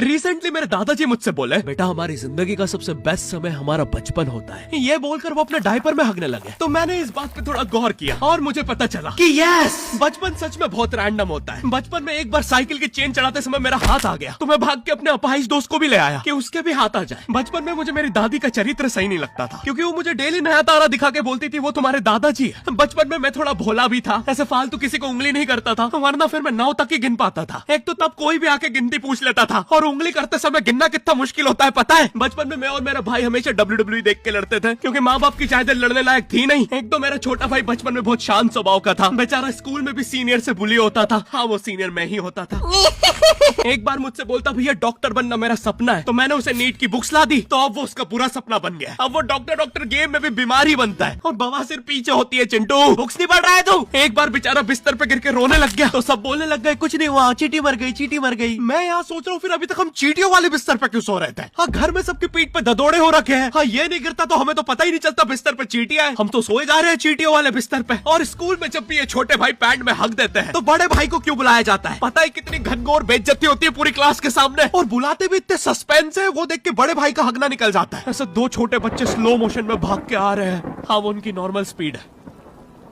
Recently मेरे दादाजी मुझसे बोले, बेटा हमारी जिंदगी का सबसे बेस्ट समय हमारा बचपन होता है। ये बोलकर वो अपने डायपर में हगने लगे। तो मैंने इस बात पे थोड़ा गौर किया और मुझे पता चला कि यस, बचपन सच में बहुत रैंडम होता है। बचपन में एक बार साइकिल की चेन चढ़ाते समय मेरा हाथ आ गया, तो मैं भाग के अपने अपाहिज दोस्त को भी ले आया कि उसके भी हाथ आ जाए। बचपन में मुझे मेरी दादी का चरित्र सही नहीं लगता था, क्योंकि वो मुझे डेली नया तारा दिखा के बोलती थी वो तुम्हारे दादाजी है। बचपन में मैं थोड़ा भोला भी था, ऐसे फालतू किसी को उंगली नहीं करता था, वरना फिर मैं 9 तक ही गिन पाता था। एक तो तब कोई भी आके गिनती पूछ लेता था, और उंगली करते समय गिनना कितना मुश्किल होता है पता है। बचपन में मैं और मेरा भाई हमेशा WWE देख के लड़ते थे, क्योंकि माँ बाप की चाहते लड़ने लायक थी नहीं। एक तो मेरा छोटा भाई बचपन में बहुत शांत स्वभाव का था, बेचारा स्कूल में भी सीनियर से बुली होता था। हाँ, वो सीनियर मैं ही होता था। एक बार मुझसे बोलता, भैया डॉक्टर बनना मेरा सपना है। तो मैंने उसे नीट की बुक्स ला दी, तो अब वो उसका पूरा सपना बन गया। अब वो डॉक्टर गेम में भी बीमार ही बनता है, और बवासीर पीछे होती है। चिंटू, बुक्स नहीं पढ़ रहा है तू? एक बार बेचारा बिस्तर पे गिर के रोने लग गया, तो सब बोलने लग गए कुछ नहीं हुआ, चींटी मर गई, चींटी मर गई। मैं यहाँ सोच रहा हूँ फिर अभी तक हम चींटियों वाले बिस्तर पे क्यों सो रहे थे? हाँ, घर में सबकी पीठ पे ददोड़े हो रखे हैं। हाँ, ये नहीं गिरता तो हमें तो पता ही नहीं चलता बिस्तर पे चींटियां हैं। हम तो सोए जा रहे हैं चींटियों वाले बिस्तर पे। और स्कूल में जब भी ये छोटे भाई पैंट में हक देते हैं, तो बड़े भाई को क्यों बुलाया जाता है? पता है कितनी घनघोर बेइज्जती होती है पूरी क्लास के सामने, और बुलाते भी इतने सस्पेंस है, वो देख के बड़े भाई का हगना निकल जाता है। ऐसे 2 छोटे बच्चे स्लो मोशन में भाग के आ रहे हैं। हाँ, वो उनकी नॉर्मल स्पीड है।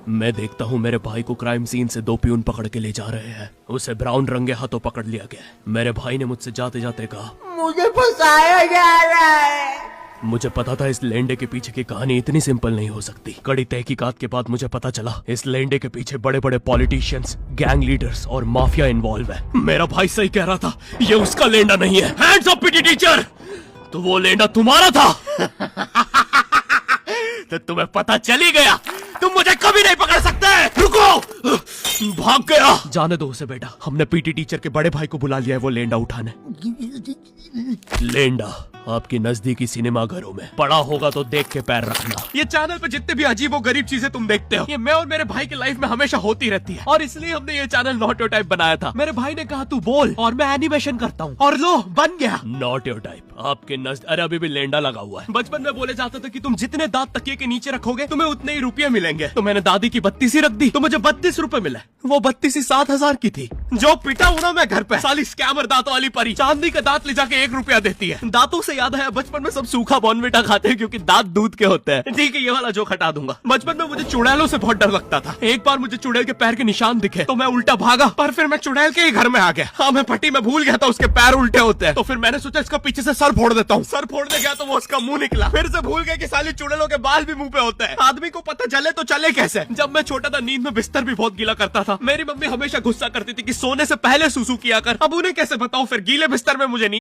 मैं देखता हूँ मेरे भाई को क्राइम सीन से 2 पियून पकड़ के ले जा रहे हैं। उसे ब्राउन रंगे हाथों पकड़ लिया गया। मेरे भाई ने मुझसे जाते जाते कहा, मुझे फंसाया जा रहा है। मुझे पता था इस लेंडे के पीछे की कहानी इतनी सिंपल नहीं हो सकती। कड़ी तहकीकात के बाद मुझे पता चला इस लेंडे के पीछे बड़े बड़े पॉलिटिशियंस, गैंग लीडर्स और माफिया इन्वॉल्व है। मेरा भाई सही कह रहा था, ये उसका लेंडा नहीं है। हैंड्स अप पीटी टीचर, तो वो लेंडा तुम्हारा था। तो तुम्हें पता चल ही गया, तुम मुझे कभी नहीं पकड़ सकते। रुको, भाग गया। जाने दो उसे बेटा, हमने पीटी टीचर के बड़े भाई को बुला लिया है वो लेंडा उठाने। लेंडा आपकी नजदीकी सिनेमा घरों में पड़ा होगा तो देख के पैर रखना। ये चैनल पे जितने भी अजीब और गरीब चीजें तुम देखते हो, ये मैं और मेरे भाई की लाइफ में हमेशा होती रहती है, और इसलिए हमने ये चैनल नॉट योर टाइप बनाया था। मेरे भाई ने कहा तू बोल, और मैं एनिमेशन करता हूँ, और लो बन गया नॉट योर टाइप। आपके अरे अभी भी लेंडा लगा हुआ है। बचपन में बोले जाता था कि तुम जितने दांत तकिए के नीचे रखोगे तुम्हें उतने ही रुपये मिलेंगे। तो मैंने दादी की 32 रख दी, तो मुझे 32 रुपए मिले। वो 32 7,000 की थी। जो पिटा हूं ना मैं घर पे, साली स्कैमर दांतों वाली परी चांदी का दांत ले जाके 1 रुपया देती है। दांतों से याद है, बचपन में सब सूखा बॉर्नविटा खाते हैं क्योंकि दांत दूध के होते हैं। ठीक है, ये वाला जोक हटा दूंगा। बचपन में मुझे चुड़ैलों से बहुत डर लगता था। एक बार मुझे चुड़ैल के पैर के निशान दिखे तो मैं उल्टा भागा, पर फिर मैं चुड़ैल के ही घर में आ गया। हाँ, मैं पट्टी में भूल गया था उसके पैर उल्टे होते हैं। तो फिर मैंने सोचा इसका पीछे से सर फोड़ देता हूँ। सर फोड़ने गया तो वो उसका मुंह निकला। फिर से भूल गया कि साली चुड़ैलों के बाल भी मुंह पे होते हैं। आदमी को पता चले तो चले कैसे। जब मैं छोटा था नींद में बिस्तर भी बहुत गीला करता था। मेरी मम्मी हमेशा गुस्सा करती थी कि सोने से पहले सुसु किया कर। अब उन्हें कैसे बताऊं, फिर गीले बिस्तर में मुझे नींद